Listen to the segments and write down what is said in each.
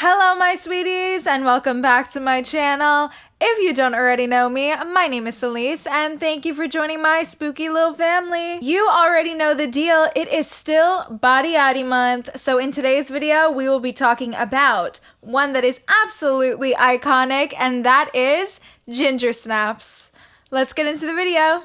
Hello my sweeties and welcome back to my channel. If you don't already know me, my name is Elise and thank you for joining my spooky little family. You already know the deal, it is still Body-Ody Month, so in today's video we will be talking about one that is absolutely iconic, and that is ginger snaps. Let's get into the video.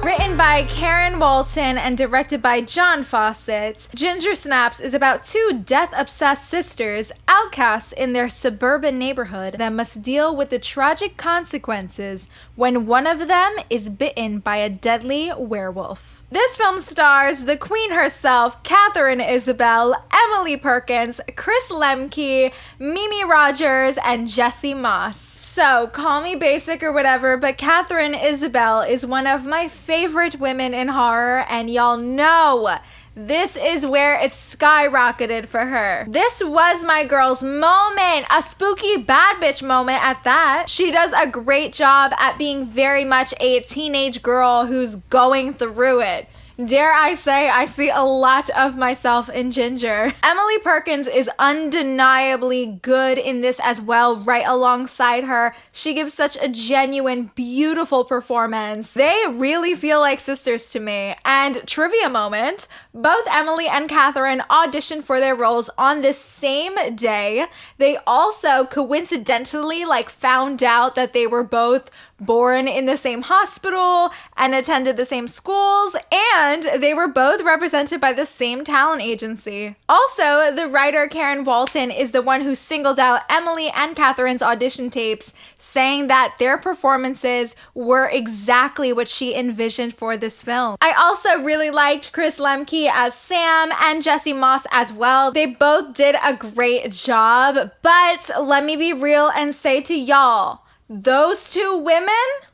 Written by Karen Walton and directed by John Fawcett, Ginger Snaps is about two death-obsessed sisters, outcasts in their suburban neighborhood, that must deal with the tragic consequences when one of them is bitten by a deadly werewolf. This film stars the queen herself, Katharine Isabelle, Emily Perkins, Chris Lemke, Mimi Rogers, and Jessie Moss. So, call me basic or whatever, but Katharine Isabelle is one of my favorite women in horror, and y'all know this is where it skyrocketed for her. This was my girl's moment, a spooky bad bitch moment at that. She does a great job at being very much a teenage girl who's going through it. Dare I say, I see a lot of myself in Ginger. Emily Perkins is undeniably good in this as well, right alongside her. She gives such a genuine, beautiful performance. They really feel like sisters to me. And trivia moment, both Emily and Katharine auditioned for their roles on this same day. They also coincidentally found out that they were both born in the same hospital and attended the same schools, and they were both represented by the same talent agency. Also, the writer Karen Walton is the one who singled out Emily and Katharine's audition tapes, saying that their performances were exactly what she envisioned for this film. I also really liked Chris Lemke as Sam and Jessie Moss as well. They both did a great job, but let me be real and say to y'all, those two women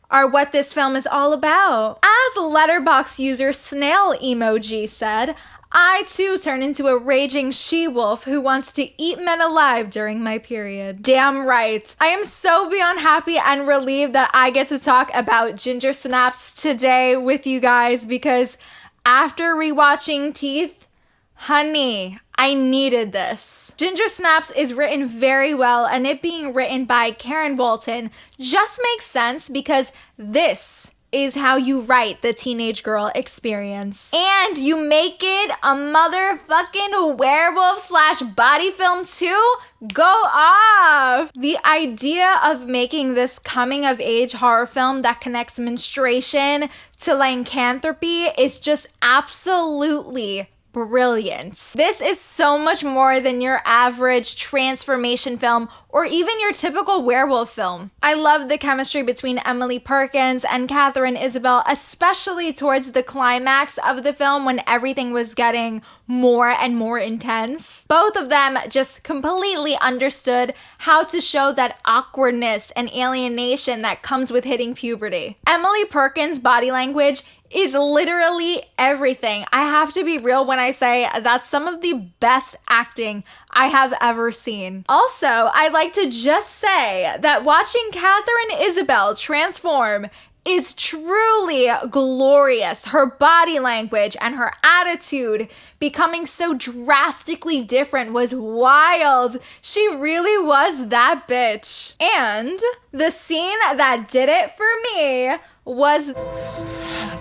are what this film is all about. As Letterboxd user Snail Emoji said, I too turn into a raging she-wolf who wants to eat men alive during my period. Damn right. I am so beyond happy and relieved that I get to talk about Ginger Snaps today with you guys, because after rewatching Teeth, honey, I needed this. Ginger Snaps is written very well, and it being written by Karen Walton just makes sense because this is how you write the teenage girl experience. And you make it a motherfucking werewolf / body film too? Go off! The idea of making this coming of age horror film that connects menstruation to lycanthropy is just absolutely brilliant. This is so much more than your average transformation film or even your typical werewolf film. I love the chemistry between Emily Perkins and Katharine Isabelle, especially towards the climax of the film when everything was getting more and more intense. Both of them just completely understood how to show that awkwardness and alienation that comes with hitting puberty. Emily Perkins' body language is literally everything. I have to be real when I say that's some of the best acting I have ever seen. Also, I'd like to just say that watching Katharine Isabelle transform is truly glorious. Her body language and her attitude becoming so drastically different was wild. She really was that bitch. And the scene that did it for me was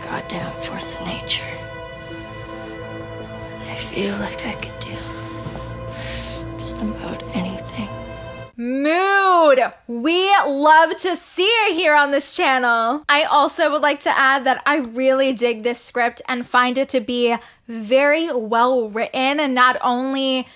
goddamn force of nature. I feel like I could do just about anything. Mood! We love to see it here on this channel. I also would like to add that I really dig this script and find it to be very well written, and not only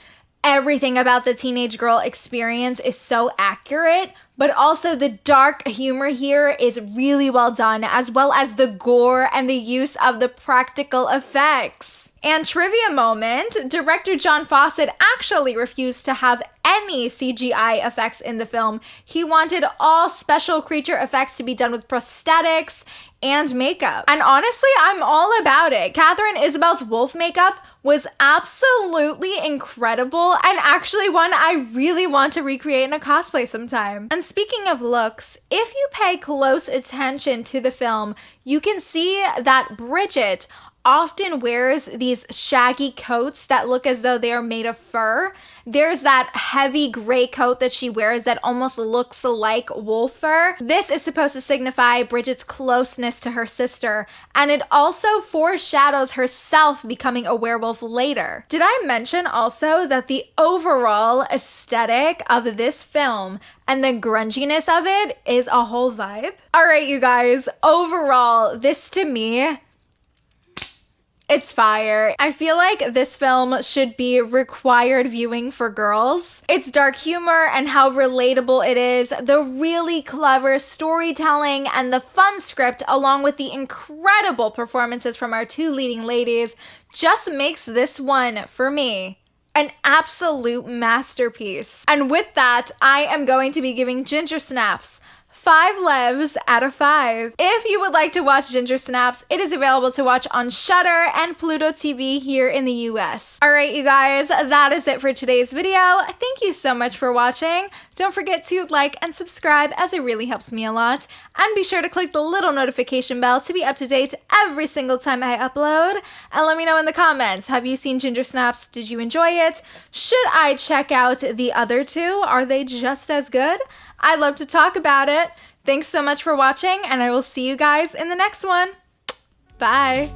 everything about the teenage girl experience is so accurate, but also the dark humor here is really well done, as well as the gore and the use of the practical effects. And trivia moment, director John Fawcett actually refused to have any CGI effects in the film. He wanted all special creature effects to be done with prosthetics and makeup. And honestly, I'm all about it. Katharine Isabelle's wolf makeup was absolutely incredible, and actually one I really want to recreate in a cosplay sometime. And speaking of looks, if you pay close attention to the film, you can see that Bridget often wears these shaggy coats that look as though they are made of fur. There's that heavy gray coat that she wears that almost looks like wolf fur. This is supposed to signify Bridget's closeness to her sister, and it also foreshadows herself becoming a werewolf later. Did I mention also that the overall aesthetic of this film and the grunginess of it is a whole vibe? All right, you guys, overall, this to me, it's fire. I feel like this film should be required viewing for girls. Its dark humor and how relatable it is, the really clever storytelling and the fun script, along with the incredible performances from our two leading ladies, just makes this one, for me, an absolute masterpiece. And with that, I am going to be giving Ginger Snaps 5 levs out of 5. If you would like to watch Ginger Snaps, it is available to watch on Shudder and Pluto TV here in the US. Alright, you guys, that is it for today's video. Thank you so much for watching. Don't forget to like and subscribe, as it really helps me a lot. And be sure to click the little notification bell to be up to date every single time I upload. And let me know in the comments, have you seen Ginger Snaps? Did you enjoy it? Should I check out the other two? Are they just as good? I'd love to talk about it. Thanks so much for watching, and I will see you guys in the next one. Bye.